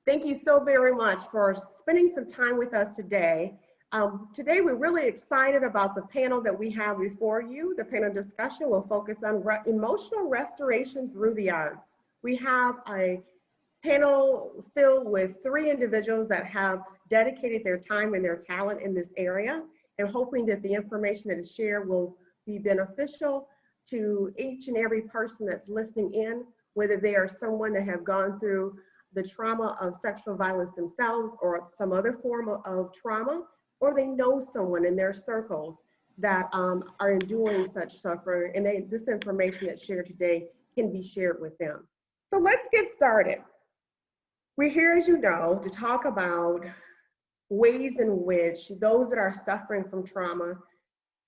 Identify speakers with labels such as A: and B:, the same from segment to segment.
A: Thank you so very much for spending some time with us today. Today, we're really excited about the panel that we have before you. The panel discussion will focus on emotional restoration through the arts. We have a panel filled with 3 individuals that have dedicated their time and their talent in this area, and hoping that the information that is shared will be beneficial to each and every person that's listening in, whether they are someone that have gone through the trauma of sexual violence themselves or some other form of trauma, or they know someone in their circles that are enduring such suffering, and this information that's shared today can be shared with them. So let's get started. We're here, as you know, to talk about ways in which those that are suffering from trauma,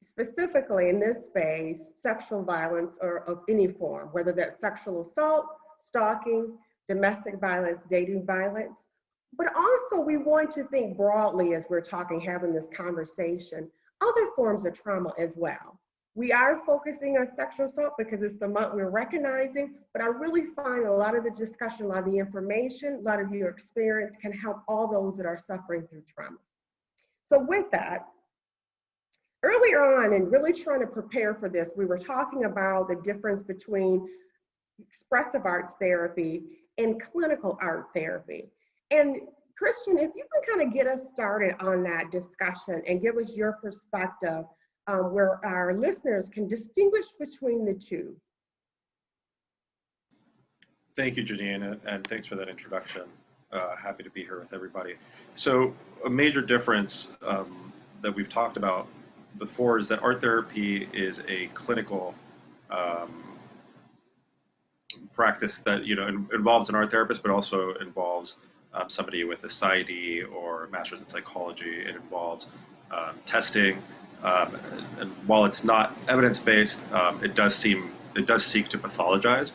A: specifically in this space, sexual violence or of any form, whether that's sexual assault, stalking, domestic violence, dating violence, but also we want to think broadly as we're having this conversation, other forms of trauma as well. We are focusing on sexual assault because it's the month we're recognizing, but I really find a lot of the discussion, a lot of the information, a lot of your experience can help all those that are suffering through trauma. So with that, earlier on, and really trying to prepare for this, we were talking about the difference between expressive arts therapy and clinical art therapy. And Christian, if you can kind of get us started on that discussion and give us your perspective where our listeners can distinguish between the two.
B: Thank you, Janine, and thanks for that introduction. Happy to be here with everybody. So a major difference that we've talked about before is that art therapy is a clinical practice that involves an art therapist, but also involves somebody with a PsyD or a master's in psychology. It involves testing, and while it's not evidence-based, it does seek to pathologize.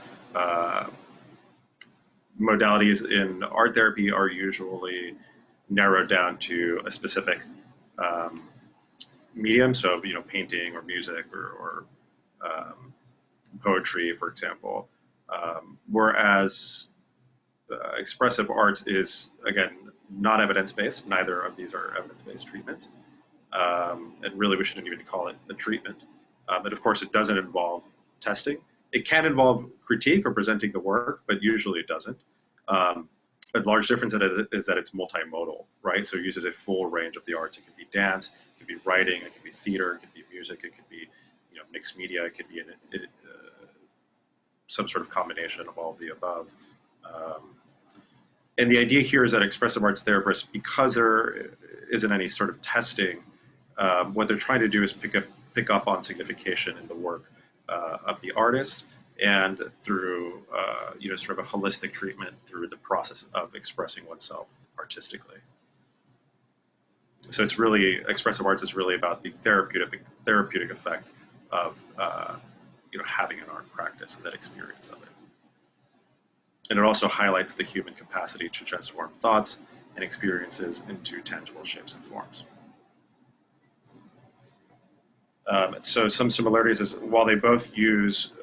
B: Modalities in art therapy are usually narrowed down to a specific medium, so painting or music or poetry, for example. Whereas expressive arts is, again, not evidence-based. Neither of these are evidence-based treatments. And really, we shouldn't even call it a treatment. But of course, it doesn't involve testing. It can involve critique or presenting the work, but usually it doesn't. A large difference in it is that it's multimodal, right? So it uses a full range of the arts. It can be dance, it can be writing, it can be theater, it can be music, it could be mixed media, it could be some sort of combination of all of the above. And the idea here is that expressive arts therapists, because there isn't any sort of testing, what they're trying to do is pick up on signification in the work of the artist, and through sort of a holistic treatment through the process of expressing oneself artistically. So it's really, expressive arts is really about the therapeutic effect of having an art practice and that experience of it. And it also highlights the human capacity to transform thoughts and experiences into tangible shapes and forms. So some similarities is, while they both use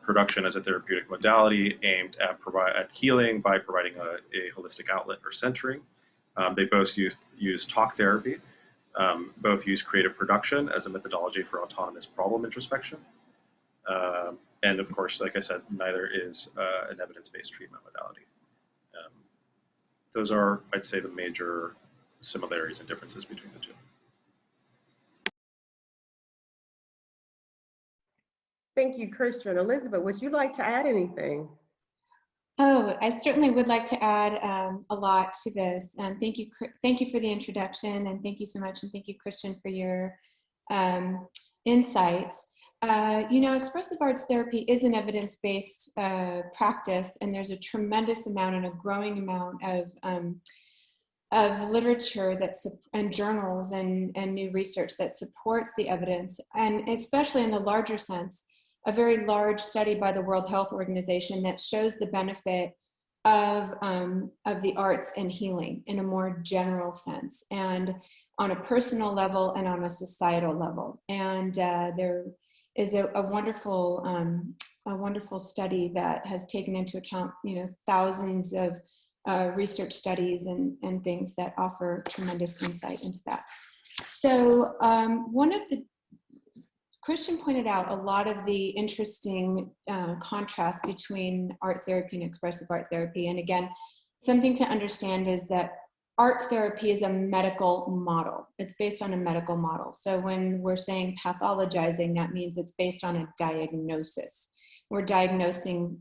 B: production as a therapeutic modality aimed at healing by providing a holistic outlet or centering, they both use talk therapy. Both use creative production as a methodology for autonomous problem introspection. And of course, like I said, neither is an evidence-based treatment modality. Those are, I'd say, the major similarities and differences between the two.
A: Thank you, Christian. Elizabeth, would you like to add anything?
C: Oh, I certainly would like to add a lot to this. Thank you for the introduction, and thank you so much, and thank you, Christian, for your insights. Expressive arts therapy is an evidence-based practice, and there's a tremendous amount and a growing amount of literature and journals and new research that supports the evidence, and especially in the larger sense, a very large study by the World Health Organization that shows the benefit of the arts and healing in a more general sense, and on a personal level and on a societal level. And a wonderful study that has taken into account, thousands of research studies and things that offer tremendous insight into that. So Christian pointed out a lot of the interesting contrast between art therapy and expressive art therapy. And again, something to understand is that art therapy is a medical model. It's based on a medical model. So when we're saying pathologizing, that means it's based on a diagnosis. We're diagnosing,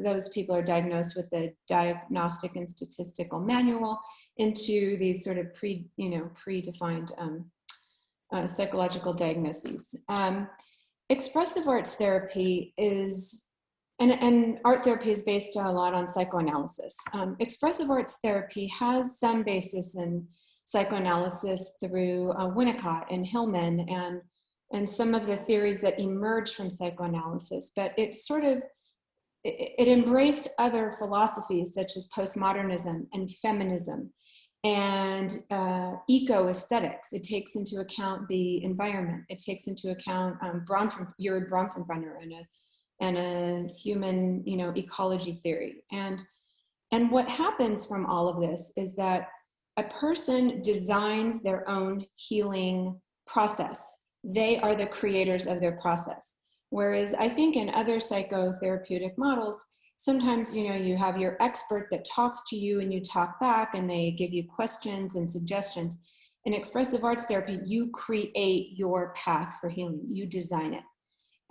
C: those people are diagnosed with a diagnostic and statistical manual into these sort of predefined psychological diagnoses. Expressive arts therapy is, and art therapy is based a lot on psychoanalysis. Expressive arts therapy has some basis in psychoanalysis through Winnicott and Hillman and some of the theories that emerged from psychoanalysis, but it embraced other philosophies such as postmodernism and feminism and eco-aesthetics. It takes into account the environment. It takes into account Jurgen Bronfenbrenner and a human, ecology theory. And what happens from all of this is that a person designs their own healing process. They are the creators of their process. Whereas I think in other psychotherapeutic models, sometimes, you have your expert that talks to you and you talk back and they give you questions and suggestions. In expressive arts therapy, you create your path for healing. You design it.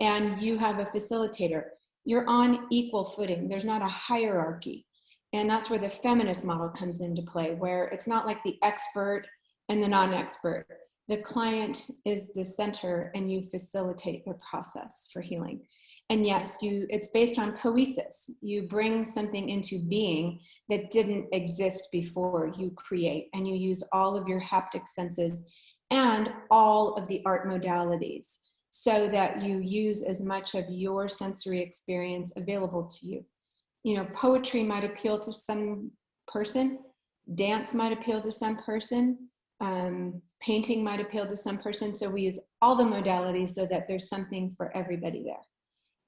C: And you have a facilitator. You're on equal footing. There's not a hierarchy. And that's where the feminist model comes into play, where it's not like the expert and the non-expert. The client is the center and you facilitate the process for healing. And yes, it's based on poesis. You bring something into being that didn't exist before. You create, and you use all of your haptic senses and all of the art modalities so that you use as much of your sensory experience available to you. Poetry might appeal to some person, dance might appeal to some person, painting might appeal to some person. So we use all the modalities so that there's something for everybody there.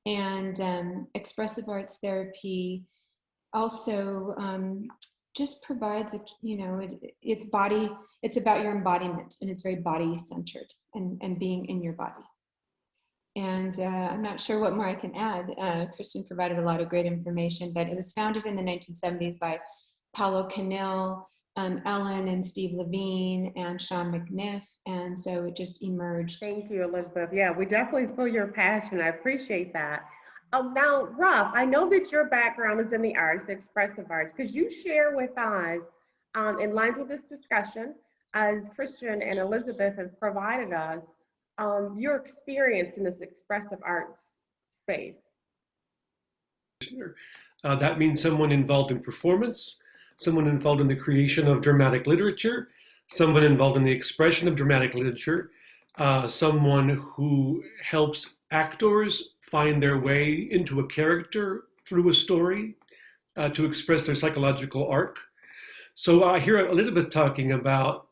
C: And expressive arts therapy also just provides, it's about your embodiment, and it's very body centered and being in your body. And I'm not sure what more I can add. Christian provided a lot of great information, but it was founded in the 1970s by Paulo Canil, Ellen and Steve Levine and Sean McNiff, and so it just emerged.
A: Thank you, Elizabeth. Yeah, we definitely feel your passion. I appreciate that. Now, Ruff, I know that your background is in the arts, the expressive arts. Could you share with us, in lines with this discussion, as Christian and Elizabeth have provided us, your experience in this expressive arts space?
D: Sure. That means someone involved in performance, someone involved in the creation of dramatic literature, someone involved in the expression of dramatic literature, someone who helps actors find their way into a character through a story to express their psychological arc. So I hear Elizabeth talking about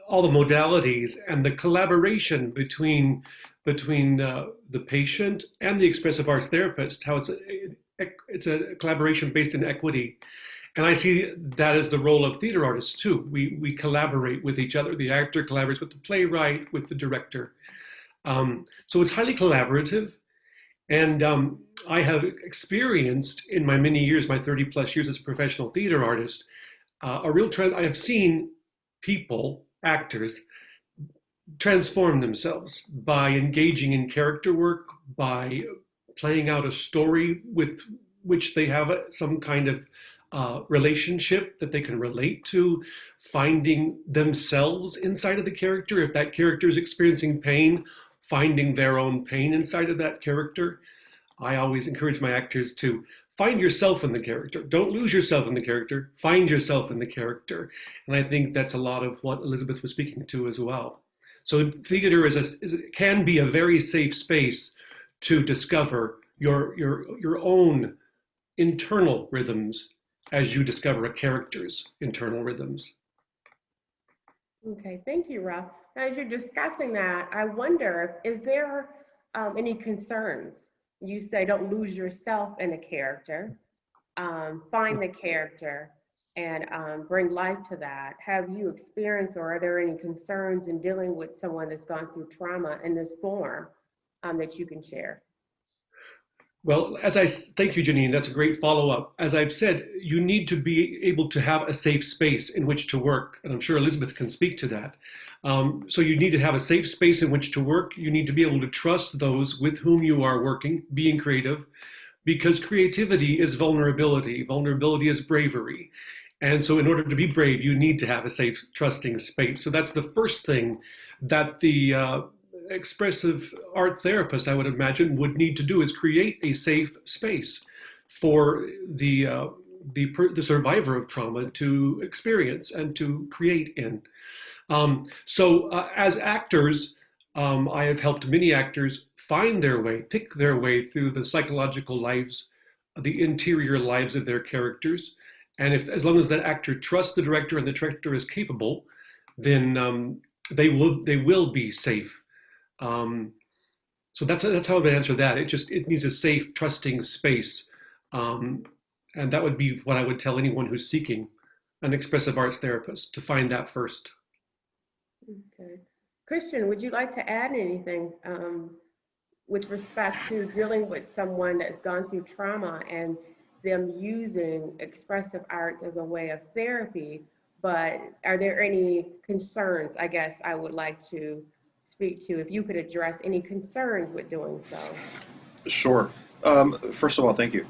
D: all the modalities and the collaboration between the patient and the expressive arts therapist, how it's a collaboration based in equity. And I see that as the role of theater artists too. We collaborate with each other. The actor collaborates with the playwright, with the director. So it's highly collaborative. And I have experienced in my many years, my 30 plus years as a professional theater artist, a real trend. I have seen people, actors, transform themselves by engaging in character work, by playing out a story with which they have some kind of relationship that they can relate to, finding themselves inside of the character. If that character is experiencing pain, finding their own pain inside of that character. I always encourage my actors to find yourself in the character. Don't lose yourself in the character. Find yourself in the character. And I think that's a lot of what Elizabeth was speaking to as well. So theater can be a very safe space to discover your own internal rhythms as you discover a character's internal rhythms.
A: Okay, thank you, Ruff. As you're discussing that, I wonder, is there any concerns? You say don't lose yourself in a character, find the character and bring life to that. Have you experienced or are there any concerns in dealing with someone that's gone through trauma in this form that you can share?
D: Well, thank you, Janine. That's a great follow-up. As I've said, you need to be able to have a safe space in which to work, and I'm sure Elizabeth can speak to that. So you need to have a safe space in which to work. You need to be able to trust those with whom you are working, being creative, because creativity is vulnerability. Vulnerability is bravery. And so in order to be brave, you need to have a safe, trusting space. So that's the first thing that the expressive art therapist, I would imagine, would need to do, is create a safe space for the survivor of trauma to experience and to create in. As actors, I have helped many actors find their way, pick their way through the psychological lives, the interior lives of their characters. And as long as that actor trusts the director and the director is capable, then they will be safe. So that's how I would answer that. It needs a safe, trusting space. And that would be what I would tell anyone who's seeking an expressive arts therapist, to find that first.
A: Okay. Christian, would you like to add anything with respect to dealing with someone that's gone through trauma and them using expressive arts as a way of therapy, but are there any concerns, I guess I would like to speak to, if you could address any concerns with doing so?
B: Sure. First of all, thank you.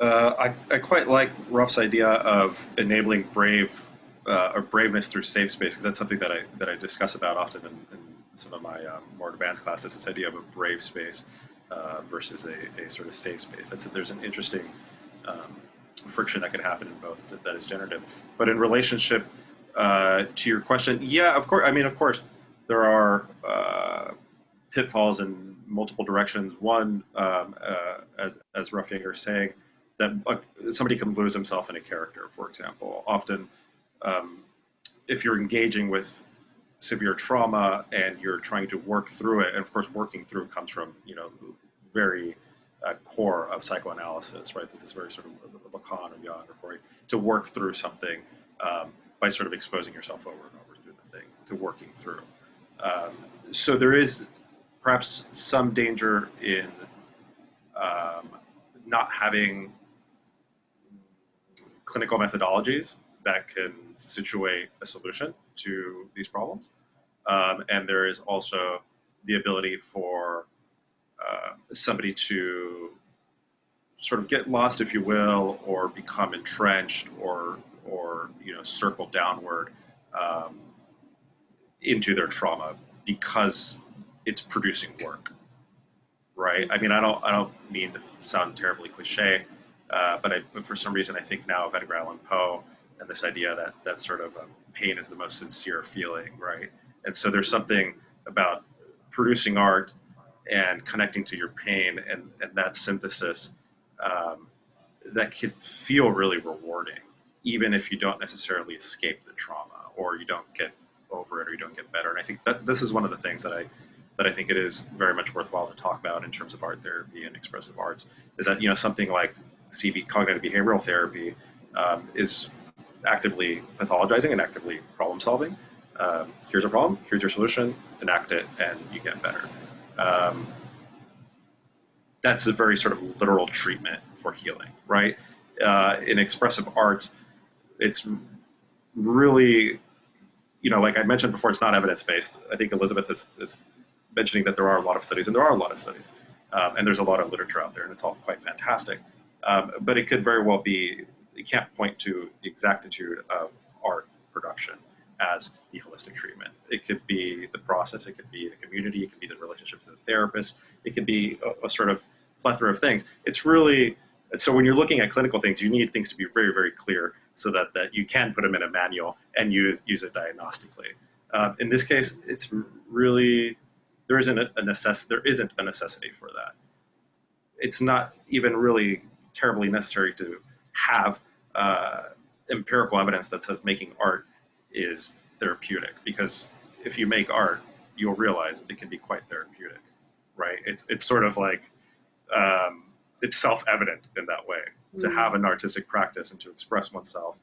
B: I quite like Ruff's idea of enabling braveness through safe space, because that's something that I discuss about often in some of my more advanced classes. This idea of a brave space versus a sort of safe space. There's an interesting friction that could happen in both that is generative. But in relationship to your question, yeah, of course. I mean, of course, there are pitfalls in multiple directions. One, as Ruff Yeager is saying, that somebody can lose himself in a character, for example. Often, if you're engaging with severe trauma and you're trying to work through it, and of course, working through it comes from, very core of psychoanalysis, right? This is very sort of Lacan or Jung or Freud, to work through something by sort of exposing yourself over and over through the thing, to working through. So there is perhaps some danger in not having clinical methodologies that can situate a solution to these problems. And there is also the ability for somebody to sort of get lost, if you will, or become entrenched, or circle downward into their trauma because it's producing work, right? I mean, I don't mean to sound terribly cliche, but for some reason I think now of Edgar Allan Poe and this idea that sort of pain is the most sincere feeling, right? And so there's something about producing art and connecting to your pain and that synthesis that could feel really rewarding, even if you don't necessarily escape the trauma or you don't get over it or you don't get better. And I think that this is one of the things that I think it is very much worthwhile to talk about in terms of art therapy and expressive arts, is that something like cognitive behavioral therapy is actively pathologizing and actively problem solving. Here's a problem, here's your solution, enact it, and you get better. That's a very sort of literal treatment for healing, right? In expressive arts, it's really, like I mentioned before, it's not evidence-based. I think Elizabeth is mentioning that there are a lot of studies, and there are a lot of studies, and there's a lot of literature out there, and it's all quite fantastic. But it could very well be, you can't point to the exactitude of art production as the holistic treatment. It could be the process, it could be the community, it could be the relationship to the therapist, it could be a sort of plethora of things. It's really, so when you're looking at clinical things, you need things to be very, very clear so that you can put them in a manual and use it diagnostically. In this case, it's really, there isn't a necessity for that. It's not even really terribly necessary to have empirical evidence that says making art is therapeutic, because if you make art, you'll realize it can be quite therapeutic, right? It's sort of like, it's self-evident in that way to have an artistic practice and to express oneself,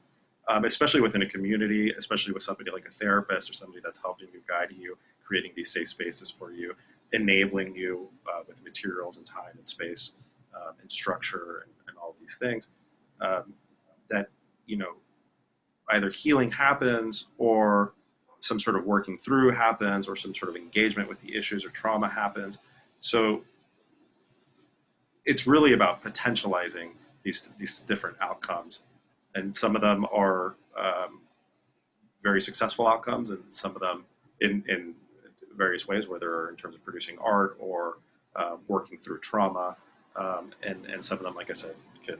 B: especially within a community, especially with somebody like a therapist or somebody that's helping you, guiding you, creating these safe spaces for you, enabling you with materials and time and space and structure and all of these things, that, you know, either healing happens or some sort of working through happens or some sort of engagement with the issues or trauma happens. So it's really about potentializing these different outcomes. And some of them are very successful outcomes, and some of them in various ways, whether in terms of producing art or working through trauma. And some of them, like I said, can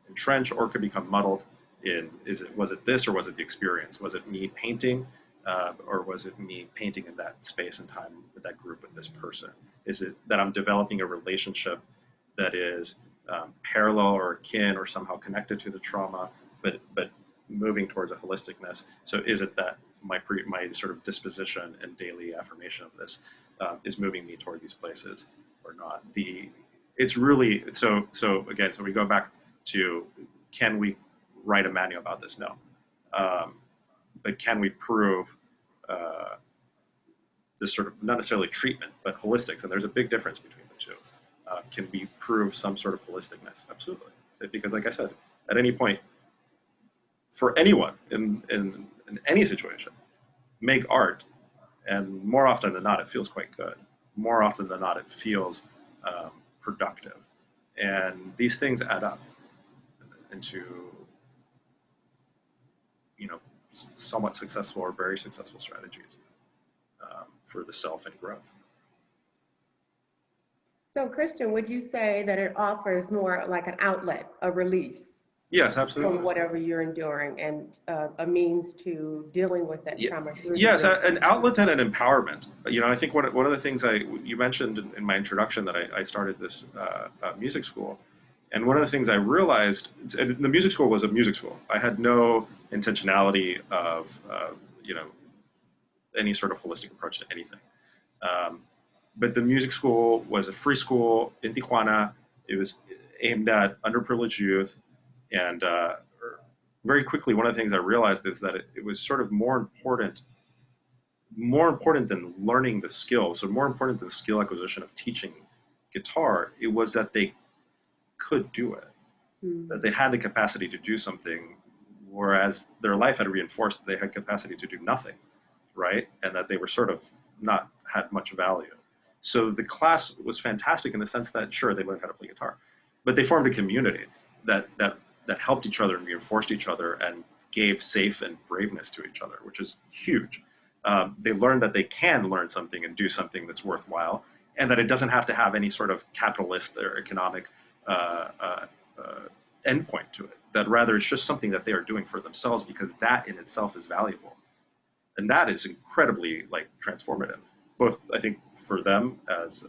B: entrench or could become muddled in, was it this or was it the experience? Was it me painting or was it me painting in that space and time with that group, with this person? Is it that I'm developing a relationship that is parallel or akin or somehow connected to the trauma, but moving towards a holisticness? So is it that my sort of disposition and daily affirmation of this is moving me toward these places or not? It's really, so again, so we go back to, can we write a manual about this? No. But can we prove this sort of, not necessarily treatment, but holistics? And there's a big difference between the two. Can we prove some sort of holisticness? Absolutely. Because like I said, at any point, for anyone in any situation, make art, and more often than not, it feels quite good. More often than not, it feels productive. And these things add up into, you know, somewhat successful or very successful strategies for the self and growth.
A: So Christian, would you say that it offers more like an outlet, a release?
B: Yes, absolutely.
A: From whatever you're enduring, and a means to dealing with that trauma.
B: Yes, an outlet and an empowerment. You know, I think one of the things you mentioned in my introduction that I started this music school, and one of the things I realized, and the music school was a music school. I had no intentionality of you know, any sort of holistic approach to anything. But the music school was a free school in Tijuana. It was aimed at underprivileged youth. And very quickly, one of the things I realized is that it was sort of more important than learning the skill. So more important than the skill acquisition of teaching guitar, it was that they could do it, that they had the capacity to do something, whereas their life had reinforced that they had capacity to do nothing, right? And that they were sort of not had much value. So the class was fantastic in the sense that, sure, they learned how to play guitar, but they formed a community that helped each other and reinforced each other and gave safe and braveness to each other, which is huge. They learned that they can learn something and do something that's worthwhile, and that it doesn't have to have any sort of capitalist or economic endpoint to it. That rather it's just something that they are doing for themselves, because that in itself is valuable. And that is incredibly like transformative, both I think for them as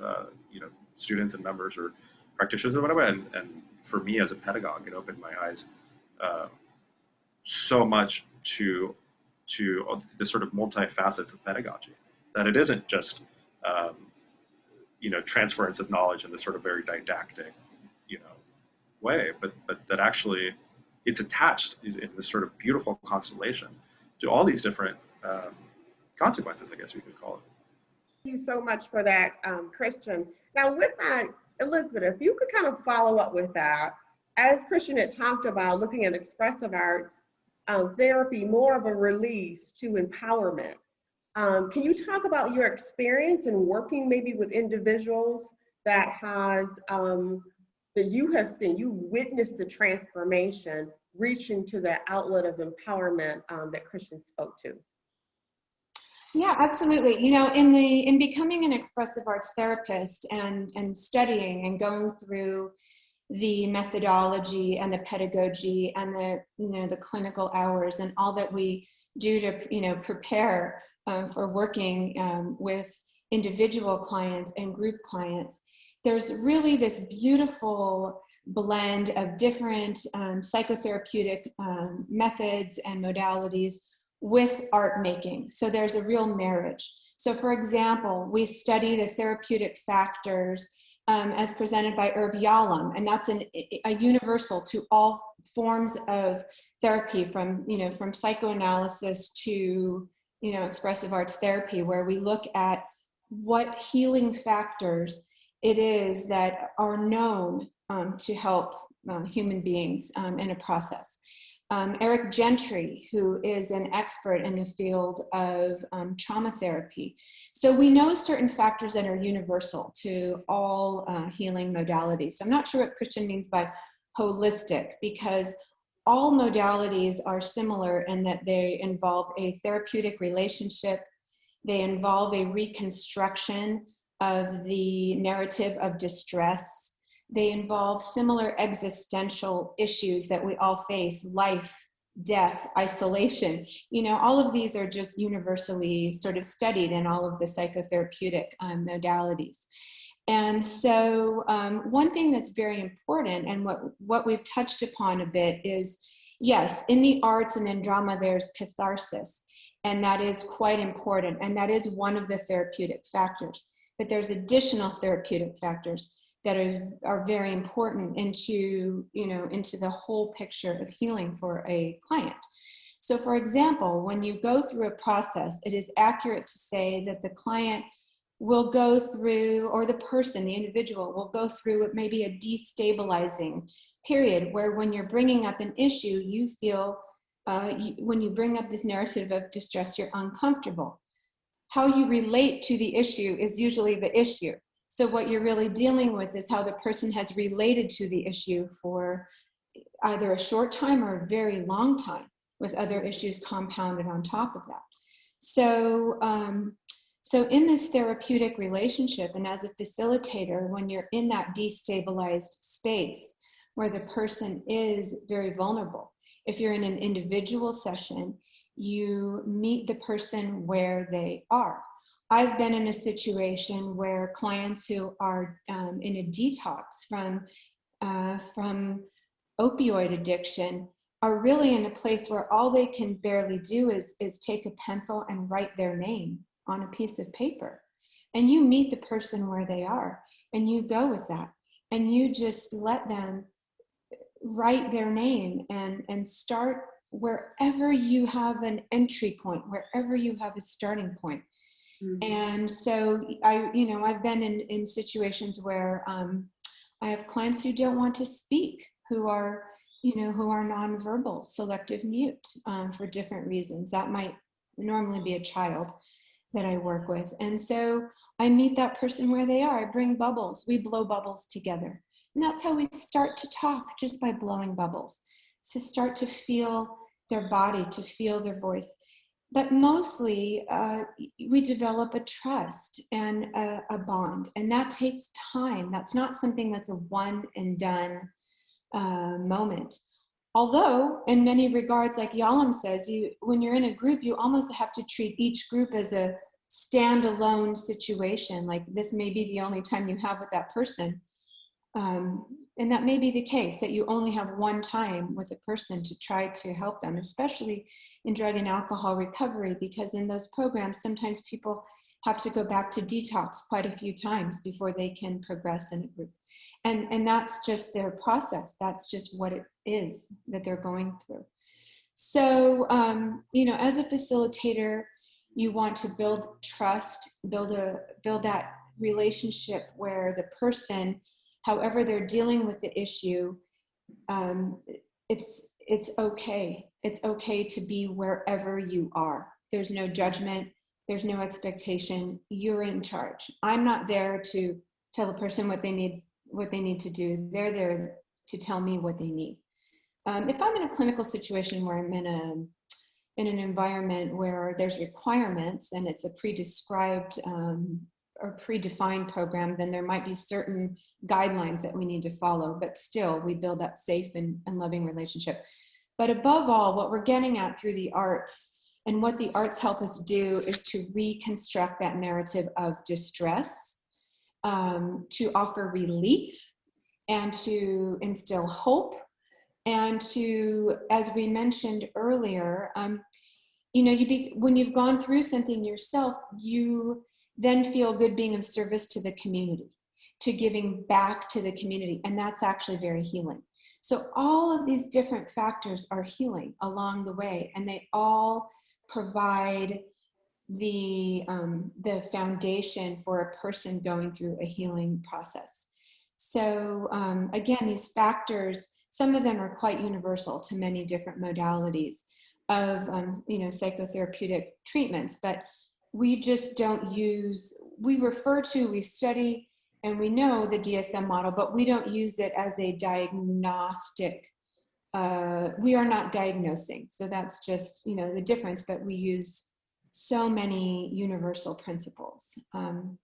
B: you know, students and members or practitioners or whatever, and for me as a pedagogue, it opened my eyes so much to the sort of multi-facets of pedagogy, that it isn't just you know, transference of knowledge in this sort of very didactic, you know, way, but that actually it's attached in this sort of beautiful constellation to all these different consequences, I guess we could call it.
A: Thank you so much for that, Christian. Now with that, Elizabeth, if you could kind of follow up with that, as Christian had talked about looking at expressive arts therapy, more of a release to empowerment. Can you talk about your experience in working maybe with individuals that that you have seen, you witnessed the transformation reaching to the outlet of empowerment that Christian spoke to?
C: Yeah, absolutely. You know, in becoming an expressive arts therapist and studying and going through the methodology and the pedagogy and the, you know, the clinical hours and all that we do to, you know, prepare for working with individual clients and group clients, there's really this beautiful blend of different psychotherapeutic methods and modalities with art making. So there's a real marriage. So for example, we study the therapeutic factors as presented by Ruff Yeager, and that's a universal to all forms of therapy, from psychoanalysis to expressive arts therapy, where we look at what healing factors it is that are known to help human beings in a process. Eric Gentry, who is an expert in the field of trauma therapy. So we know certain factors that are universal to all healing modalities. So I'm not sure what Christian means by holistic, because all modalities are similar in that they involve a therapeutic relationship. They involve a reconstruction of the narrative of distress. They involve similar existential issues that we all face: life, death, isolation. All of these are just universally sort of studied in all of the psychotherapeutic modalities. And so one thing that's very important, and what we've touched upon a bit, is yes, in the arts and in drama, there's catharsis, and that is quite important, and that is one of the therapeutic factors. But there's additional therapeutic factors that are very important into the whole picture of healing for a client. So for example, when you go through a process, it is accurate to say that the client will go through, or the person, the individual, will go through maybe a destabilizing period where when you're bringing up an issue, you feel, when you bring up this narrative of distress, you're uncomfortable. How you relate to the issue is usually the issue. So what you're really dealing with is how the person has related to the issue for either a short time or a very long time, with other issues compounded on top of that. So, so in this therapeutic relationship, and as a facilitator, when you're in that destabilized space where the person is very vulnerable, if you're in an individual session, you meet the person where they are. I've been in a situation where clients who are in a detox from opioid addiction are really in a place where all they can barely do is take a pencil and write their name on a piece of paper. And you meet the person where they are, and you go with that, and you just let them write their name and start wherever you have an entry point, wherever you have a starting point. Mm-hmm. And so I've been in situations where I have clients who don't want to speak, who are nonverbal, selective mute for different reasons. That might normally be a child that I work with. And so I meet that person where they are. I bring bubbles. We blow bubbles together. And that's how we start to talk, just by blowing bubbles, to start to feel their body, to feel their voice. But mostly we develop a trust and a bond, and that takes time. That's not something that's a one and done moment. Although in many regards, like Yalam says, when you're in a group, you almost have to treat each group as a standalone situation. Like this may be the only time you have with that person. And that may be the case, that you only have one time with a person to try to help them, especially in drug and alcohol recovery, because in those programs, sometimes people have to go back to detox quite a few times before they can progress in a group. And that's just their process. That's just what it is that they're going through. So, as a facilitator, you want to build trust, build that relationship where the person, however they're dealing with the issue, it's okay. It's okay to be wherever you are. There's no judgment. There's no expectation. You're in charge. I'm not there to tell the person what they need to do. They're there to tell me what they need. If I'm in a clinical situation where I'm in an environment where there's requirements and it's a pre-described or predefined program, then there might be certain guidelines that we need to follow, but still we build that safe and loving relationship. But above all, what we're getting at through the arts, and what the arts help us do, is to reconstruct that narrative of distress, to offer relief, and to instill hope, and to, as we mentioned earlier, when you've gone through something yourself, you then feel good being of service to the community, to giving back to the community. And that's actually very healing. So all of these different factors are healing along the way, and they all provide the foundation for a person going through a healing process. So again, these factors, some of them are quite universal to many different modalities of psychotherapeutic treatments, but we just don't use, we study, and we know the DSM model, but we don't use it as a diagnostic. We are not diagnosing. So that's just, the difference, but we use so many universal principles. And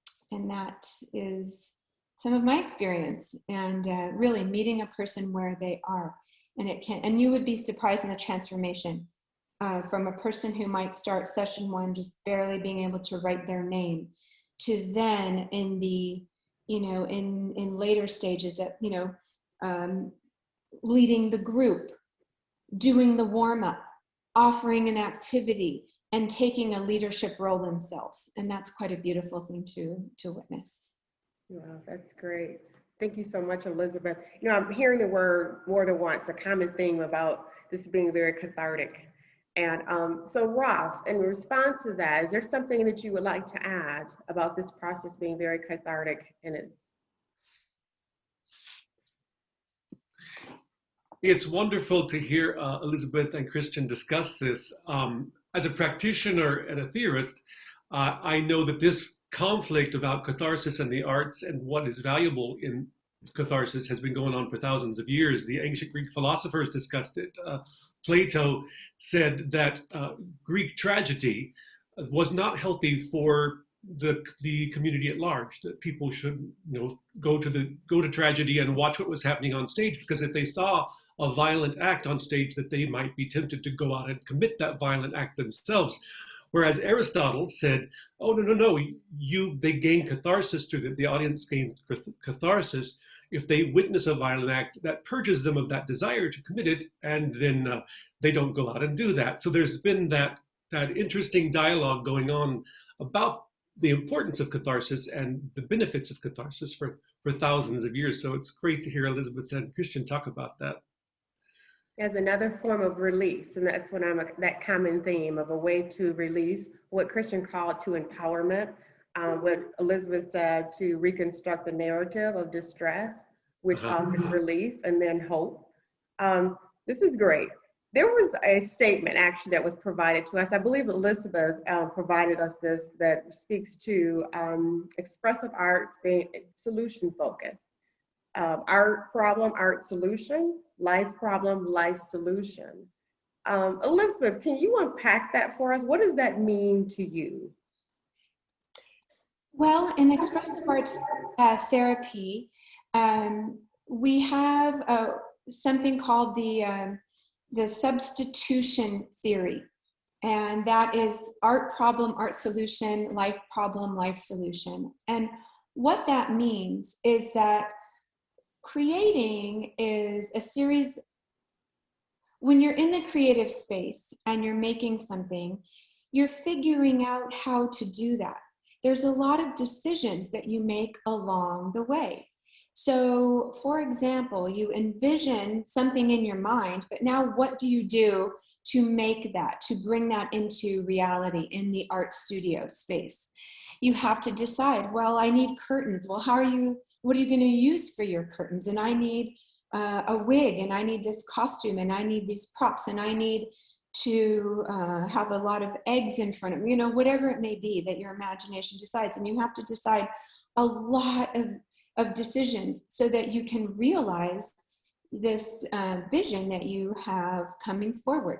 C: that is some of my experience, and really meeting a person where they are. And you would be surprised in the transformation from a person who might start session 1 just barely being able to write their name, to then in the in later stages at leading the group, doing the warm-up, offering an activity, and taking a leadership role themselves. And that's quite a beautiful thing to witness.
A: Wow, that's great. Thank you so much, Elizabeth. I'm hearing the word more than once, a common theme about this being very cathartic. And so Ruff, in response to that, is there something that you would like to add about this process being very cathartic in its?
D: It's wonderful to hear Elizabeth and Christian discuss this. As a practitioner and a theorist, I know that this conflict about catharsis and the arts and what is valuable in catharsis has been going on for thousands of years. The ancient Greek philosophers discussed it. Plato said that Greek tragedy was not healthy for the community at large, that people should go to tragedy and watch what was happening on stage, because if they saw a violent act on stage, that they might be tempted to go out and commit that violent act themselves. Whereas Aristotle said, oh, no, they gain catharsis through the audience gains catharsis if they witness a violent act that purges them of that desire to commit it, and then they don't go out and do that. So there's been that interesting dialogue going on about the importance of catharsis and the benefits of catharsis for thousands of years. So it's great to hear Elizabeth and Christian talk about that.
A: As another form of release, and that's what that common theme of a way to release, what Christian called to empowerment, what Elizabeth said to reconstruct the narrative of distress, which offers relief and then hope. This is great. There was a statement actually that was provided to us. I believe Elizabeth provided us this, that speaks to expressive arts being solution focused. Art problem, art solution, life problem, life solution. Elizabeth, can you unpack that for us? What does that mean to you?
C: Well, in expressive arts therapy, we have something called the substitution theory. And that is art problem, art solution, life problem, life solution. And what that means is that creating is a series, when you're in the creative space and you're making something, you're figuring out how to do that. There's a lot of decisions that you make along the way. So, for example, you envision something in your mind, but now what do you do to make that, to bring that into reality in the art studio space? You have to decide, well, I need curtains. Well, what are you going to use for your curtains? And I need a wig, and I need this costume, and I need these props, and I need to have a lot of eggs in front of me, whatever it may be that your imagination decides. And you have to decide a lot of decisions so that you can realize this vision that you have coming forward.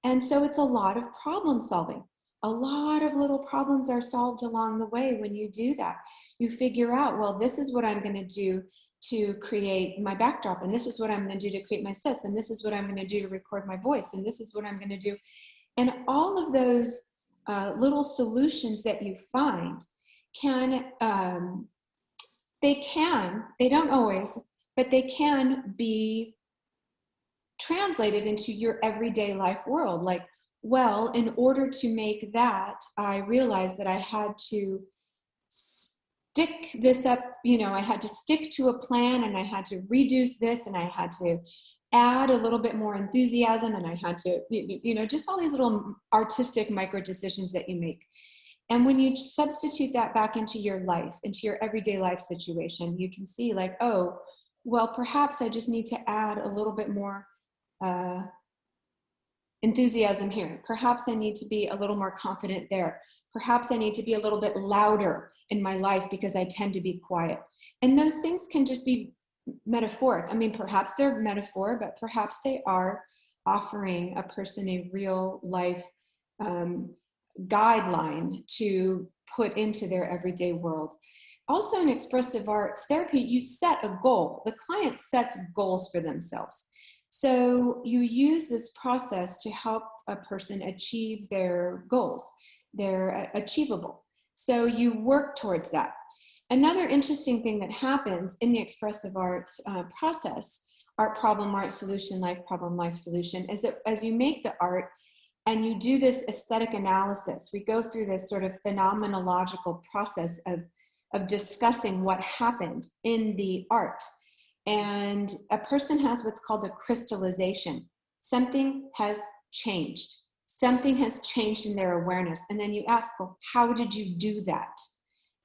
C: And so it's a lot of problem solving. A lot of little problems are solved along the way when you do that. You figure out, well, this is what I'm going to do to create my backdrop, and this is what I'm going to do to create my sets, and this is what I'm going to do to record my voice, and this is what I'm going to do. And all of those little solutions that you find they don't always, but they can be translated into your everyday life world. Like, well, in order to make that, I realized that I had to stick this up, I had to stick to a plan, and I had to reduce this, and I had to add a little bit more enthusiasm, and I had to, just all these little artistic micro decisions that you make. And when you substitute that back into your life, into your everyday life situation, you can see like, oh, well, perhaps I just need to add a little bit more enthusiasm here. Perhaps I need to be a little more confident there. Perhaps I need to be a little bit louder in my life because I tend to be quiet. And those things can just be metaphoric. I mean, perhaps they're metaphor, but perhaps they are offering a person a real life guideline to put into their everyday world. Also in expressive arts therapy, you set a goal. The client sets goals for themselves. So you use this process to help a person achieve their goals. They're achievable. So you work towards that. Another interesting thing that happens in the expressive arts process, art problem, art solution, life problem, life solution, is that as you make the art and you do this aesthetic analysis, we go through this sort of phenomenological process of discussing what happened in the art. And a person has what's called a crystallization. Something has changed. Something has changed in their awareness. And then you ask, well, how did you do that?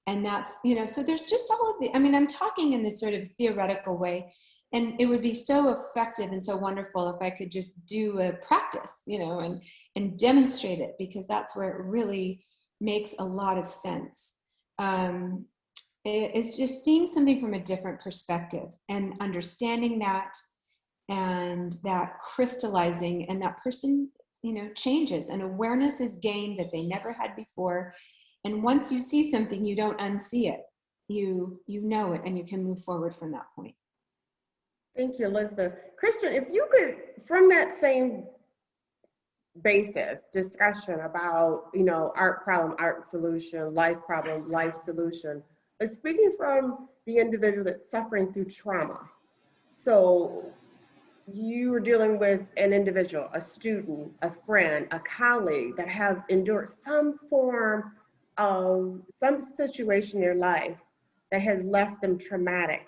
C: And that's, so there's just all of the, I'm talking in this sort of theoretical way, and it would be so effective and so wonderful if I could just do a practice, and demonstrate it, because that's where it really makes a lot of sense. It's just seeing something from a different perspective and understanding that, and that crystallizing, and that person, changes, and awareness is gained that they never had before. And once you see something, you don't unsee it. You know it, and you can move forward from that point.
A: Thank you, Elizabeth. Christian, if you could, from that same basis, discussion about, art problem, art solution, life problem, life solution, but speaking from the individual that's suffering through trauma. So you are dealing with an individual, a student, a friend, a colleague that have endured some form of some situation in their life that has left them traumatic.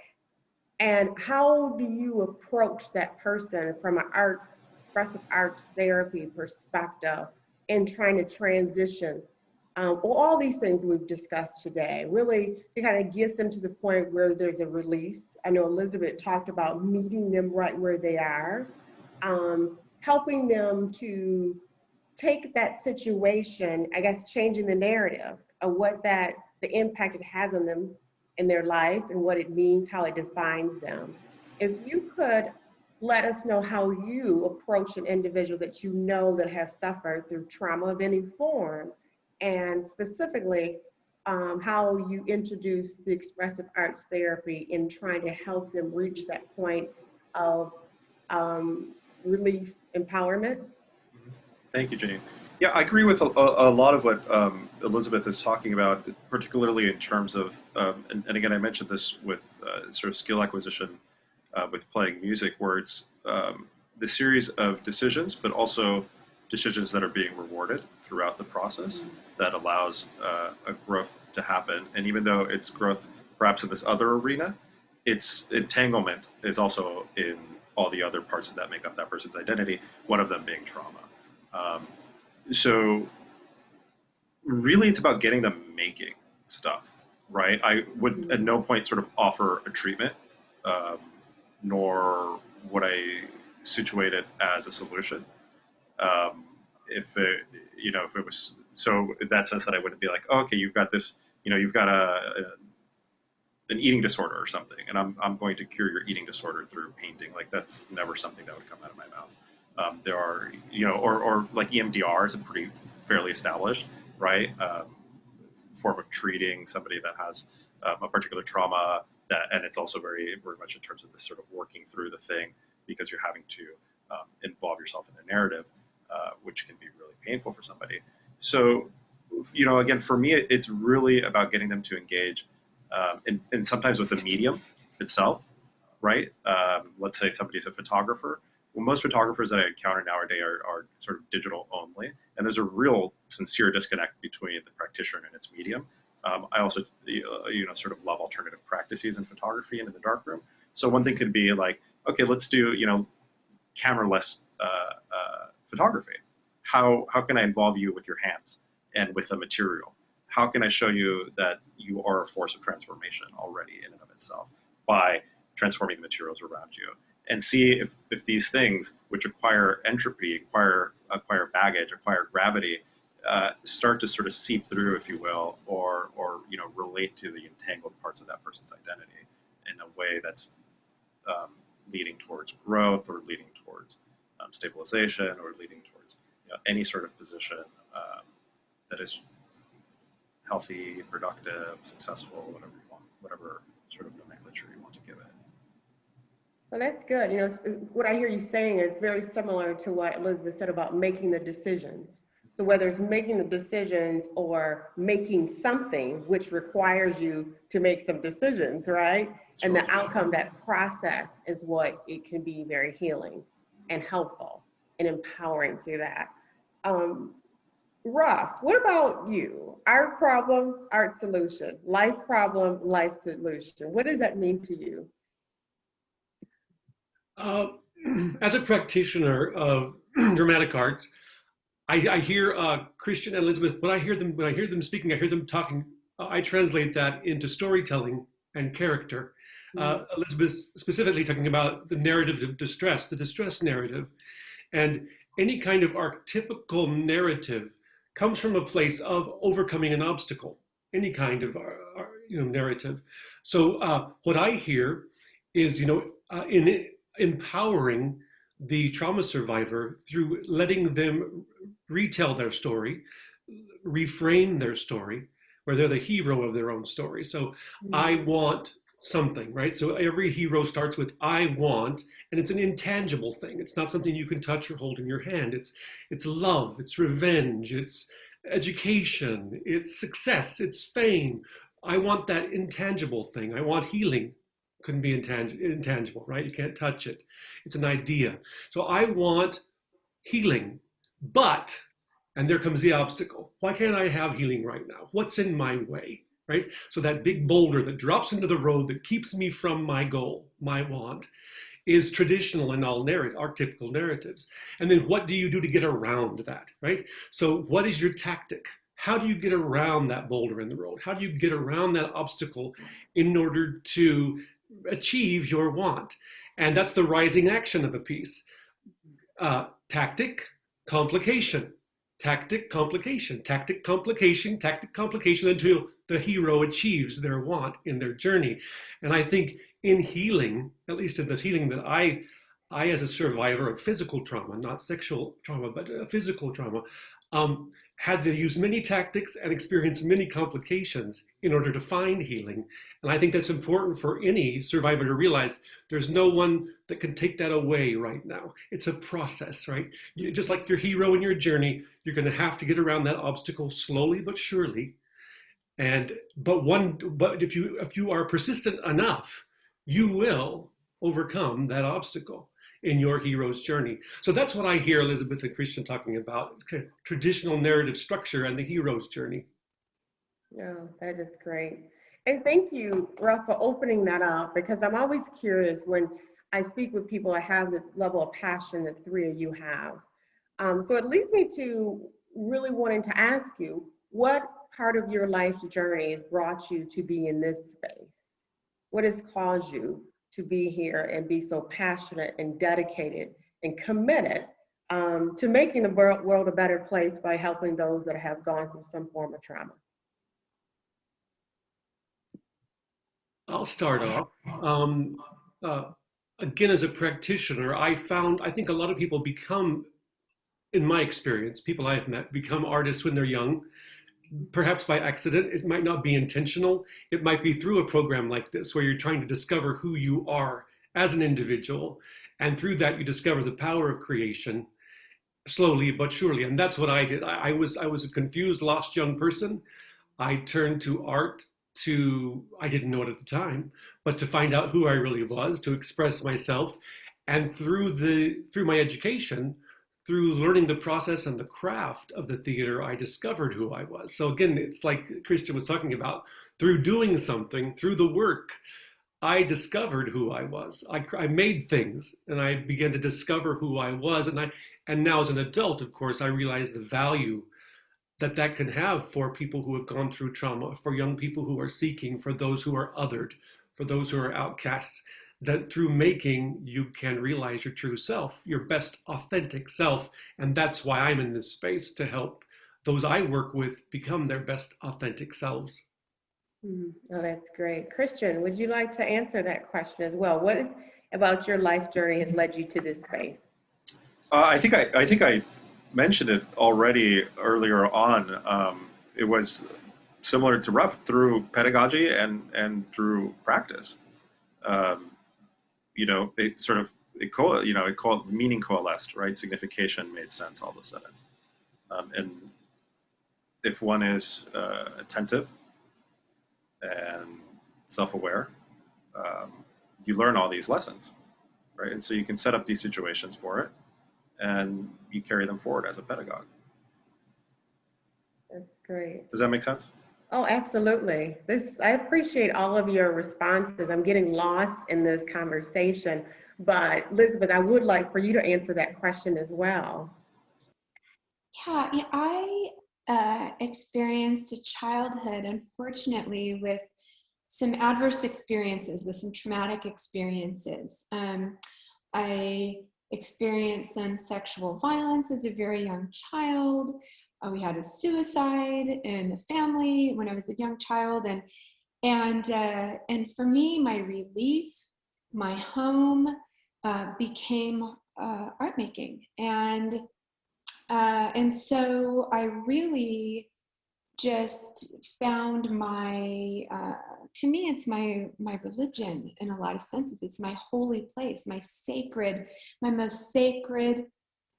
A: And how do you approach that person from an expressive arts therapy perspective in trying to transition all these things we've discussed today, really to kind of get them to the point where there's a release? I know Elizabeth talked about meeting them right where they are, helping them to take that situation, I guess, changing the narrative of what the impact it has on them in their life and what it means, how it defines them. If you could let us know how you approach an individual that that have suffered through trauma of any form, and specifically how you introduce the expressive arts therapy in trying to help them reach that point of relief, empowerment.
B: Thank you, Jane. Yeah, I agree with a lot of what Elizabeth is talking about, particularly in terms of, and again, I mentioned this with sort of skill acquisition with playing music, where it's the series of decisions, but also decisions that are being rewarded throughout the process that allows a growth to happen. And even though it's growth perhaps in this other arena, its entanglement is also in all the other parts that make up that person's identity, one of them being trauma. So really it's about getting them making stuff, right? I would at no point sort of offer a treatment, nor would I situate it as a solution. If it was, so in that sense that I wouldn't be like, oh, okay, you've got this, you've got an eating disorder or something, and I'm going to cure your eating disorder through painting. Like, that's never something that would come out of my mouth. There are, or like EMDR is a fairly established, right, form of treating somebody that has a particular trauma, and it's also very, very much in terms of this sort of working through the thing, because you're having to involve yourself in the narrative, which can be really painful for somebody. So, again, for me, it's really about getting them to engage, and sometimes with the medium itself, right? Let's say somebody's a photographer, well, most photographers that I encounter nowadays are sort of digital only, and there's a real sincere disconnect between the practitioner and its medium. I also, sort of love alternative practices in photography and in the darkroom. So one thing could be like, okay, let's do, camera-less photography. How can I involve you with your hands and with a material? How can I show you that you are a force of transformation already in and of itself by transforming the materials around you? And see if these things, which acquire entropy, acquire baggage, acquire gravity, start to sort of seep through, if you will, or relate to the entangled parts of that person's identity in a way that's leading towards growth, or leading towards stabilization, or leading towards any sort of position that is healthy, productive, successful, whatever you want, whatever sort of nomenclature you want to give it.
A: Well, that's good. What I hear you saying is very similar to what Elizabeth said about making the decisions. So whether it's making the decisions or making something which requires you to make some decisions, right? Sure. And the outcome, that process is what it can be very healing and helpful and empowering through that. Ruff, what about you? Art problem, art solution. Life problem, life solution. What does that mean to you?
D: As a practitioner of dramatic arts, I hear Christian and Elizabeth. When I hear them speaking, I hear them talking. I translate that into storytelling and character. Elizabeth specifically talking about the narrative of distress, the distress narrative, and any kind of archetypical narrative comes from a place of overcoming an obstacle. Any kind of narrative. So what I hear is in empowering the trauma survivor through letting them retell their story, reframe their story, where they're the hero of their own story. So I want something, right? So every hero starts with I want, and it's an intangible thing. It's not something you can touch or hold in your hand. It's love, it's revenge, it's education, it's success, it's fame. I want that intangible thing. I want healing. Couldn't be intangible, right? You can't touch it. It's an idea. So I want healing, but, and there comes the obstacle. Why can't I have healing right now? What's in my way, right? So that big boulder that drops into the road that keeps me from my goal, my want, is traditional in all archetypical narratives. And then what do you do to get around that, right? So what is your tactic? How do you get around that boulder in the road? How do you get around that obstacle in order to achieve your want? And that's the rising action of the piece. Tactic, complication, tactic, complication, tactic, complication, tactic, complication, until the hero achieves their want in their journey. And I think in healing, at least in the healing that I as a survivor of physical trauma, not sexual trauma, but physical trauma, had to use many tactics and experience many complications in order to find healing. And I think that's important for any survivor to realize there's no one that can take that away right now. It's a process, right? Just like your hero in your journey, you're going to have to get around that obstacle slowly but surely. But if you are persistent enough, you will overcome that obstacle in your hero's journey. So that's what I hear Elizabeth and Christian talking about, traditional narrative structure and the hero's journey.
A: Yeah, that is great. And thank you, Ruff, for opening that up, because I'm always curious when I speak with people, I have the level of passion that three of you have. So it leads me to really wanting to ask you, what part of your life's journey has brought you to be in this space? What has caused you to be here and be so passionate and dedicated and committed to making the world a better place by helping those that have gone through some form of trauma?
D: I'll start off. Again, as a practitioner, I think a lot of people become, in my experience, people I've met become artists when they're young, perhaps by accident. It might not be intentional. It might be through a program like this where you're trying to discover who you are as an individual. And through that, you discover the power of creation slowly but surely. And that's what I did. I was a confused, lost young person. I turned to art I didn't know it at the time, but to find out who I really was, to express myself. And through my education, through learning the process and the craft of the theater, I discovered who I was. So again, it's like Christian was talking about, through doing something, through the work, I discovered who I was. I made things and I began to discover who I was. And now as an adult, of course, I realize the value that can have for people who have gone through trauma, for young people who are seeking, for those who are othered, for those who are outcasts, that through making, you can realize your true self, your best authentic self. And that's why I'm in this space, to help those I work with become their best authentic selves.
A: Oh, that's great. Christian, would you like to answer that question as well? What is about your life journey has led you to this space?
B: I think I mentioned it already earlier on. It was similar to Ruff, through pedagogy and through practice. Meaning coalesced, right? Signification made sense all of a sudden. And if one is attentive and self-aware, you learn all these lessons, right? And so you can set up these situations for it, and you carry them forward as a pedagogue.
A: That's great.
B: Does that make sense?
A: Oh, absolutely. I appreciate all of your responses. I'm getting lost in this conversation, but Elizabeth, I would like for you to answer that question as well.
C: Yeah, I experienced a childhood, unfortunately, with some adverse experiences, with some traumatic experiences. I experienced some sexual violence as a very young child. We had a suicide in the family when I was a young child, and for me, my relief, my home, became art making, and so I really just found to me, it's my religion in a lot of senses. It's my holy place, my most sacred,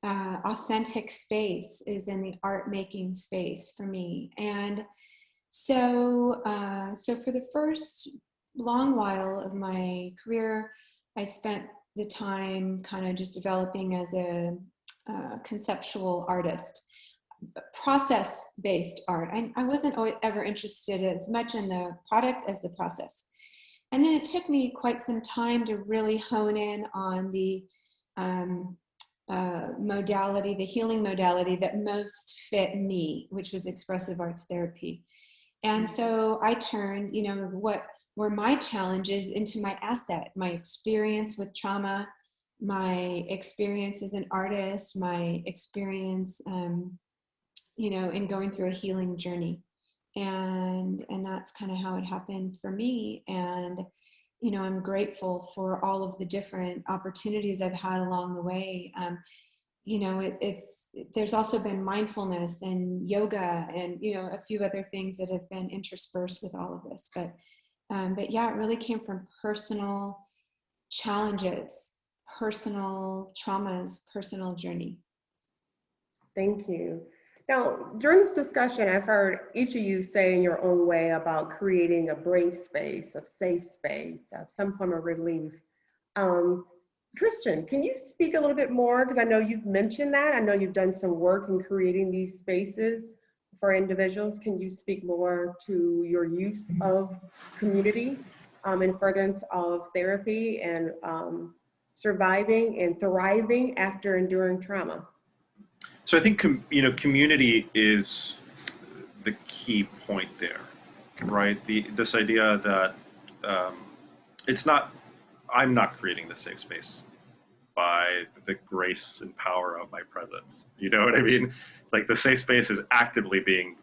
C: authentic space is in the art making space for me. And so for the first long while of my career, I spent the time kind of just developing as a conceptual artist, process-based art. I wasn't ever interested as much in the product as the process. And then it took me quite some time to really hone in on the modality, the healing modality that most fit me, which was expressive arts therapy. And so I turned, what were my challenges into my asset, my experience with trauma, my experience as an artist, my experience, in going through a healing journey. And that's kind of how it happened for me. And, I'm grateful for all of the different opportunities I've had along the way. There's also been mindfulness and yoga and, a few other things that have been interspersed with all of this. But yeah, it really came from personal challenges, personal traumas, personal journey.
A: Thank you. Now, during this discussion, I've heard each of you say in your own way about creating a brave space, a safe space, some form of relief. Christian, can you speak a little bit more? Because I know you've mentioned that. I know you've done some work in creating these spaces for individuals. Can you speak more to your use of community in furtherance of therapy and surviving and thriving after enduring trauma?
B: So I think community is the key point there, right? This idea that I'm not creating the safe space by the grace and power of my presence. You know what I mean? Like the safe space is actively being,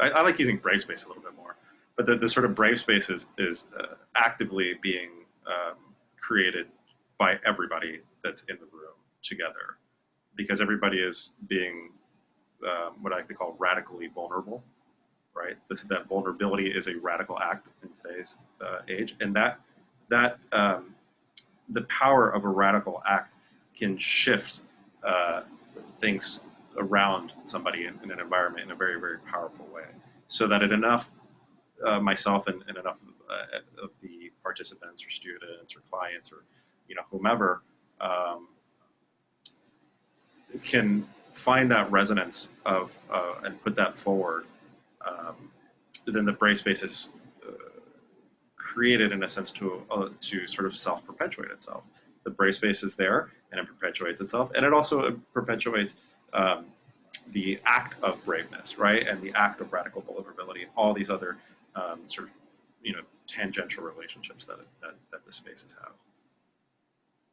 B: I like using brave space a little bit more, but the sort of brave space is actively being created by everybody that's in the room together, because everybody is being what I like to call radically vulnerable, right? That vulnerability is a radical act in today's age, and that the power of a radical act can shift things around somebody in an environment in a very, very powerful way, so that enough myself and enough of the participants or students or clients or whomever can find that resonance of and put that forward, then the brave space is created in a sense to sort of self-perpetuate itself. The brave space is there and it perpetuates itself, and it also perpetuates the act of braveness, right, and the act of radical vulnerability, and all these other sort of tangential relationships that the spaces have.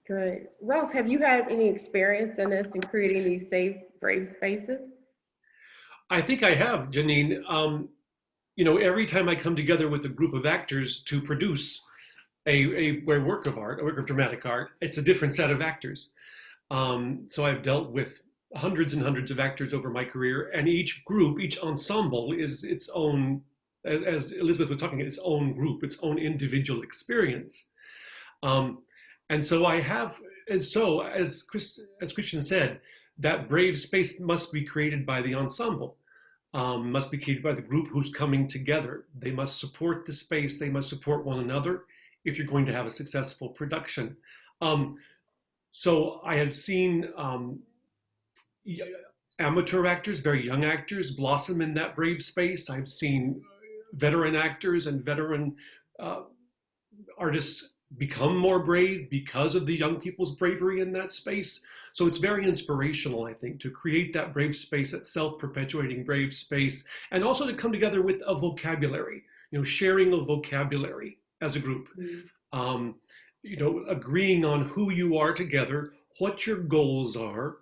A: Great. Ruff, have you had any experience in this, in creating these safe, brave spaces?
D: I think I have, Janine. Every time I come together with a group of actors to produce a work of art, a work of dramatic art, it's a different set of actors. So I've dealt with hundreds and hundreds of actors over my career, and each group, each ensemble is its own, as Elizabeth was talking, its own group, its own individual experience. And so as Christian said, that brave space must be created by the ensemble, must be created by the group who's coming together. They must support the space, they must support one another if you're going to have a successful production. So I have seen amateur actors, very young actors, blossom in that brave space. I've seen veteran actors and veteran artists become more brave because of the young people's bravery in that space. So it's very inspirational, I think, to create that brave space, that self-perpetuating brave space, and also to come together with a vocabulary, sharing a vocabulary as a group, agreeing on who you are together, what your goals are,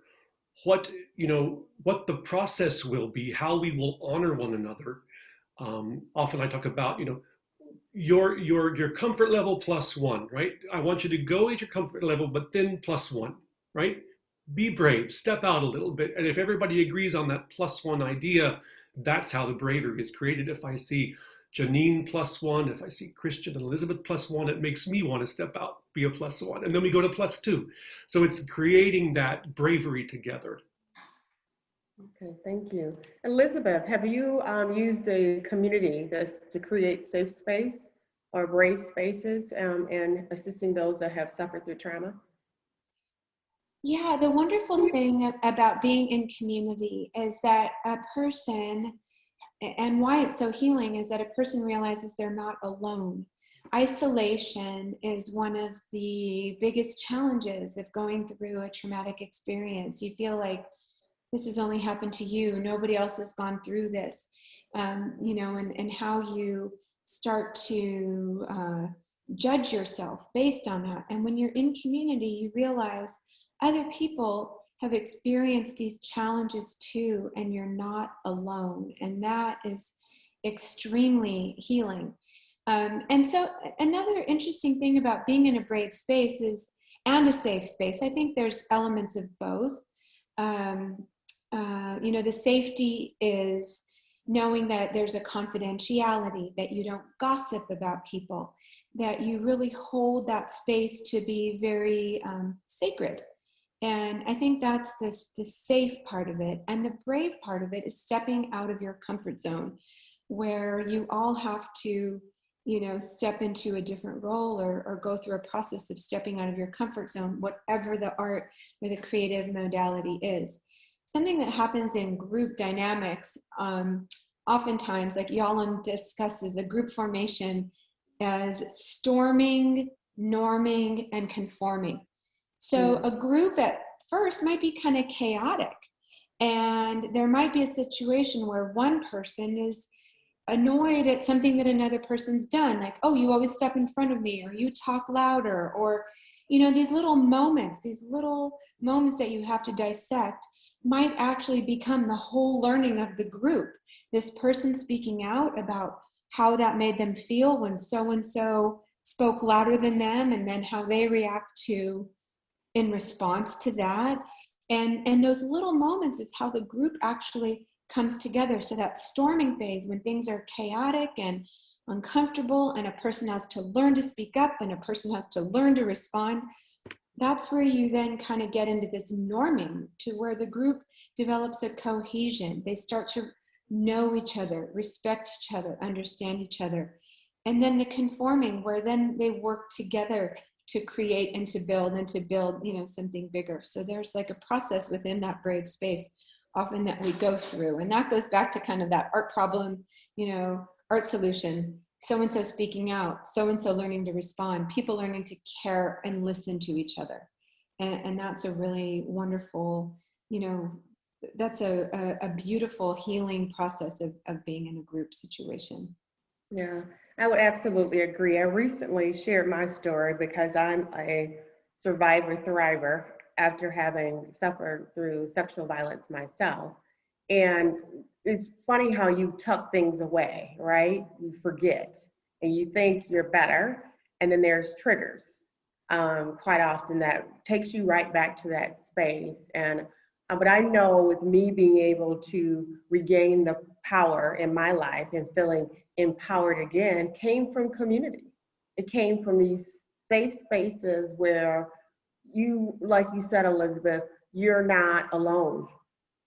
D: what the process will be, how we will honor one another. Often I talk about, your comfort level +1, right? I want you to go at your comfort level, but then +1, right? Be brave, step out a little bit. And if everybody agrees on that +1 idea, that's how the bravery is created. If I see Janine +1, if I see Christian and Elizabeth +1, it makes me want to step out, be a +1. And then we go to +2. So it's creating that bravery together.
A: Okay, thank you. Elizabeth, have you used the community to create safe space or brave spaces and assisting those that have suffered through trauma?
C: Yeah, the wonderful thing about being in community is that a person, and why it's so healing, is that a person realizes they're not alone. Isolation is one of the biggest challenges of going through a traumatic experience. You feel like this has only happened to you, nobody else has gone through this, and how you start to judge yourself based on that. And when you're in community, you realize other people have experienced these challenges too, and you're not alone. And that is extremely healing. And so another interesting thing about being in a brave space and a safe space, I think there's elements of both. The safety is knowing that there's a confidentiality, that you don't gossip about people, that you really hold that space to be very sacred. And I think that's the safe part of it. And the brave part of it is stepping out of your comfort zone, where you all have to, step into a different role or go through a process of stepping out of your comfort zone, whatever the art or the creative modality is. Something that happens in group dynamics, oftentimes, like Yalom discusses a group formation as storming, norming, and conforming. So a group at first might be kind of chaotic, and there might be a situation where one person is annoyed at something that another person's done, like, oh, you always step in front of me, or you talk louder, or these little moments that you have to dissect might actually become the whole learning of the group. This person speaking out about how that made them feel when so-and-so spoke louder than them, and then how they react in response to that. And those little moments is how the group actually comes together. So that storming phase, when things are chaotic and uncomfortable, and a person has to learn to speak up and a person has to learn to respond, that's where you then kind of get into this norming, to where the group develops a cohesion. They start to know each other, respect each other, understand each other. And then the conforming, where then they work together create and to build something bigger. So there's like a process within that brave space often that we go through, and that goes back to kind of that art problem, art solution, so-and-so speaking out, so-and-so learning to respond, people learning to care and listen to each other. And that's a really wonderful, that's a beautiful healing process of being in a group situation.
A: Yeah, I would absolutely agree. I recently shared my story because I'm a survivor thriver after having suffered through sexual violence myself. And it's funny how you tuck things away, right? You forget and you think you're better. And then there's triggers quite often that takes you right back to that space. And but I know with me being able to regain the power in my life and feeling empowered again came from community. It came from these safe spaces where you, like you said, Elizabeth, you're not alone.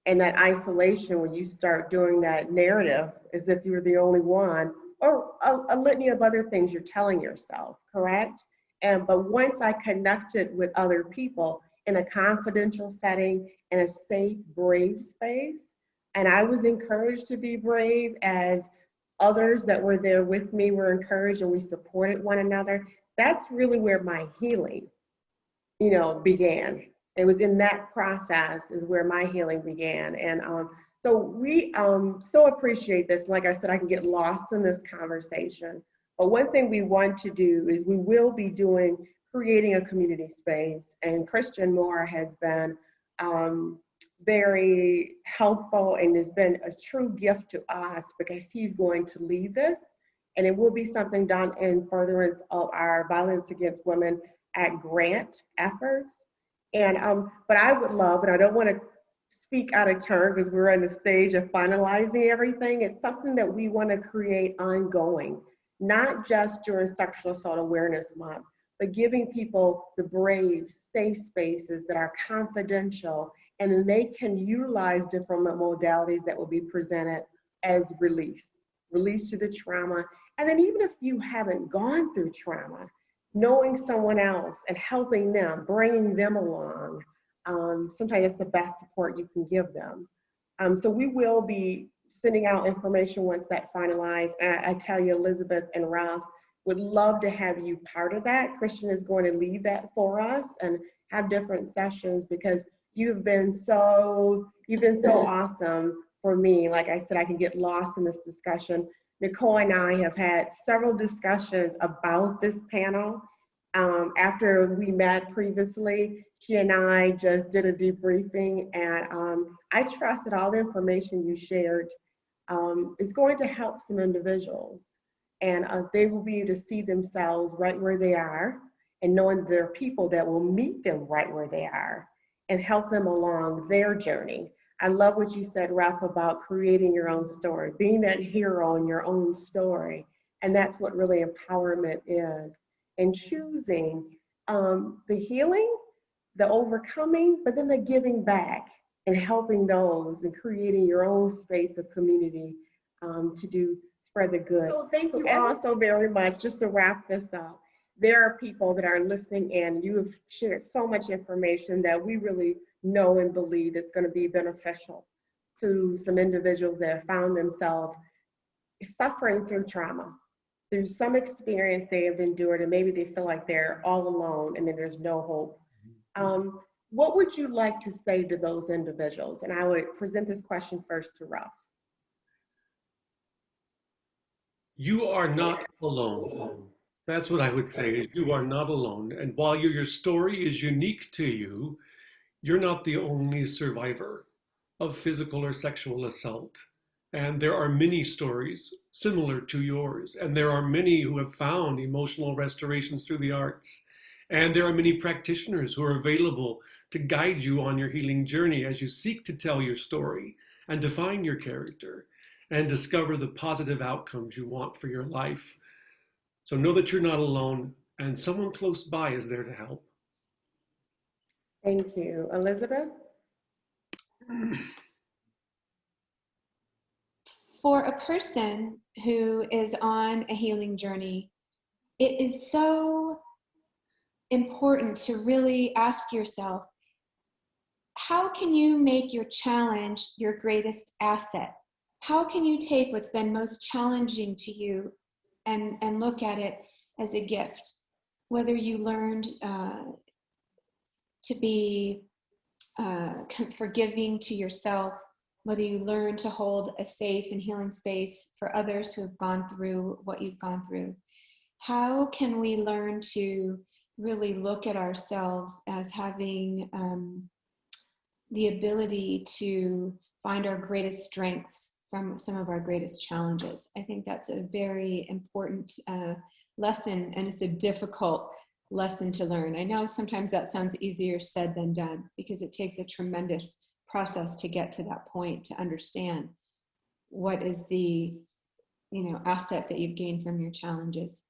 A: And that isolation, when you start doing that narrative as if you're the only one, or a litany of other things you're telling yourself, correct? But once I connected with other people in a confidential setting, in a safe, brave space, and I was encouraged to be brave as others that were there with me were encouraged and we supported one another, that's really where my healing, began. It was in that process is where my healing began. And so we so appreciate this. Like I said, I can get lost in this conversation. But one thing we want to do is we will be creating a community space. And Christian Moore has been very helpful and has been a true gift to us because he's going to lead this. And it will be something done in furtherance of our Violence Against Women at Grant efforts. And but I would love, and I don't want to speak out of turn because we're in the stage of finalizing everything. It's something that we want to create ongoing, not just during Sexual Assault Awareness Month, but giving people the brave, safe spaces that are confidential, and then they can utilize different modalities that will be presented as release to the trauma. And then even if you haven't gone through trauma, knowing someone else and helping them, bringing them along, sometimes it's the best support you can give them. So we will be sending out information once that's finalized. I tell you, Elizabeth and Ruff would love to have you part of that. Christian is going to lead that for us and have different sessions because you've been so awesome for me. Like I said, I can get lost in this discussion. Nicole and I have had several discussions about this panel. After we met previously, she and I just did a debriefing, and I trust that all the information you shared is going to help some individuals, and they will be able to see themselves right where they are, and knowing there are people that will meet them right where they are and help them along their journey. I love what you said, Ruff, about creating your own story, being that hero in your own story. And that's what really empowerment is. And choosing the healing, the overcoming, but then the giving back and helping those and creating your own space of community to spread the good. So thank you all so very much. Just to wrap this up, there are people that are listening in. You have shared so much information that we really know and believe it's going to be beneficial to some individuals that have found themselves suffering through trauma. There's some experience they have endured, and maybe they feel like they're all alone and then there's no hope. What would you like to say to those individuals? And I would present this question first to Ruff.
D: You are not alone. That's what I would say. You are not alone. And while your story is unique to you, you're not the only survivor of physical or sexual assault. And there are many stories similar to yours. And there are many who have found emotional restorations through the arts. And there are many practitioners who are available to guide you on your healing journey as you seek to tell your story and define your character and discover the positive outcomes you want for your life. So know that you're not alone, and someone close by is there to help.
A: Thank you. Elizabeth?
C: For a person who is on a healing journey, it is so important to really ask yourself, how can you make your challenge your greatest asset? How can you take what's been most challenging to you and look at it as a gift? Whether you learned to be forgiving to yourself, whether you learn to hold a safe and healing space for others who have gone through what you've gone through. How can we learn to really look at ourselves as having the ability to find our greatest strengths from some of our greatest challenges? I think that's a very important lesson, and it's a difficult lesson to learn. I know sometimes that sounds easier said than done, because it takes a tremendous process to get to that point, to understand what is the asset that you've gained from your challenges.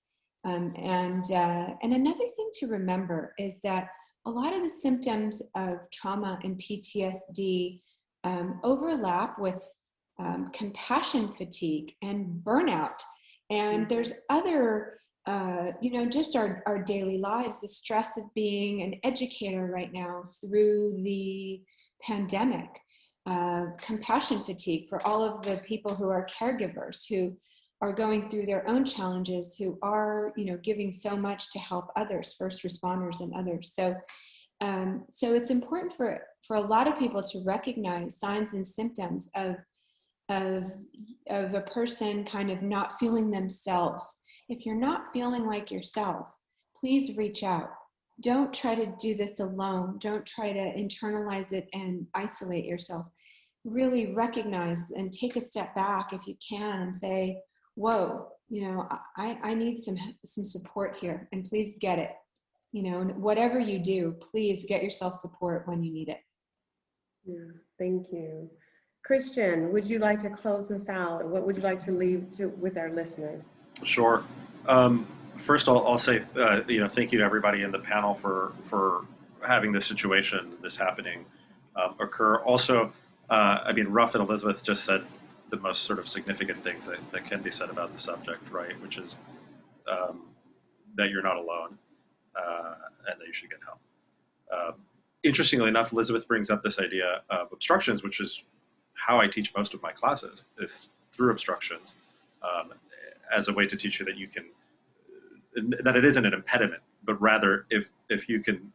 C: And another thing to remember is that a lot of the symptoms of trauma and PTSD overlap with compassion fatigue and burnout. And there's other, just our daily lives, the stress of being an educator right now through the pandemic, compassion fatigue for all of the people who are caregivers, who are going through their own challenges, who are, giving so much to help others, first responders and others. So it's important for a lot of people to recognize signs and symptoms of a person kind of not feeling themselves. If you're not feeling like yourself, please reach out. Don't try to do this alone. Don't try to internalize it and isolate yourself. Really recognize and take a step back if you can and say, whoa, I need some support here, and please get it. Whatever you do, please get yourself support when you need it.
A: Yeah, thank you. Christian, would you like to close us out? What would you like to leave with our listeners?
B: Sure. First, I'll say, thank you to everybody in the panel for having this situation, this happening occur. Also, Ruff and Elizabeth just said the most sort of significant things that can be said about the subject, right? Which is that you're not alone and that you should get help. Interestingly enough, Elizabeth brings up this idea of obstructions, which is how I teach most of my classes, is through obstructions, as a way to teach you that you can, that it isn't an impediment, but rather if you can,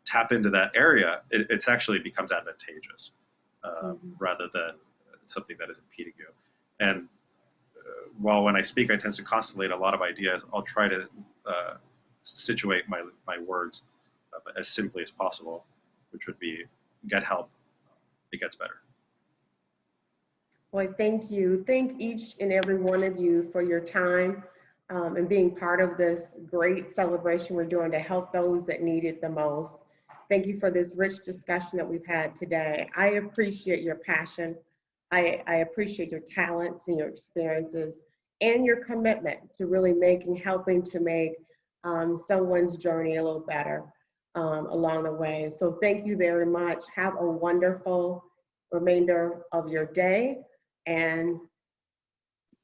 B: tap into that area, it's actually becomes advantageous rather than something that is impeding you. And while when I speak, I tend to constellate a lot of ideas, I'll try to situate my words as simply as possible, which would be get help, it gets better.
A: Well, thank you. Thank each and every one of you for your time and being part of this great celebration we're doing to help those that need it the most. Thank you for this rich discussion that we've had today. I appreciate your passion. I appreciate your talents and your experiences and your commitment to really helping to make someone's journey a little better along the way. So thank you very much. Have a wonderful remainder of your day and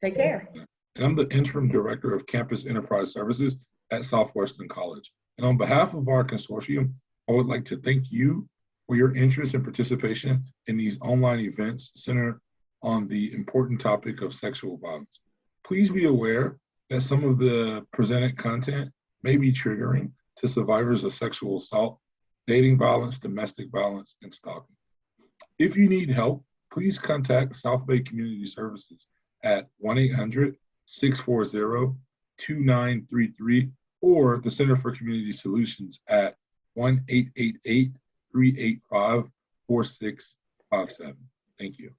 A: take care.
E: And I'm the Interim Director of Campus Enterprise Services at Southwestern College. And on behalf of our consortium, I would like to thank you for your interest and participation in these online events centered on the important topic of sexual violence. Please be aware that some of the presented content may be triggering to survivors of sexual assault, dating violence, domestic violence, and stalking. If you need help, please contact South Bay Community Services at 1-800-640-2933 or the Center for Community Solutions at 1-888-385-4657. Thank you.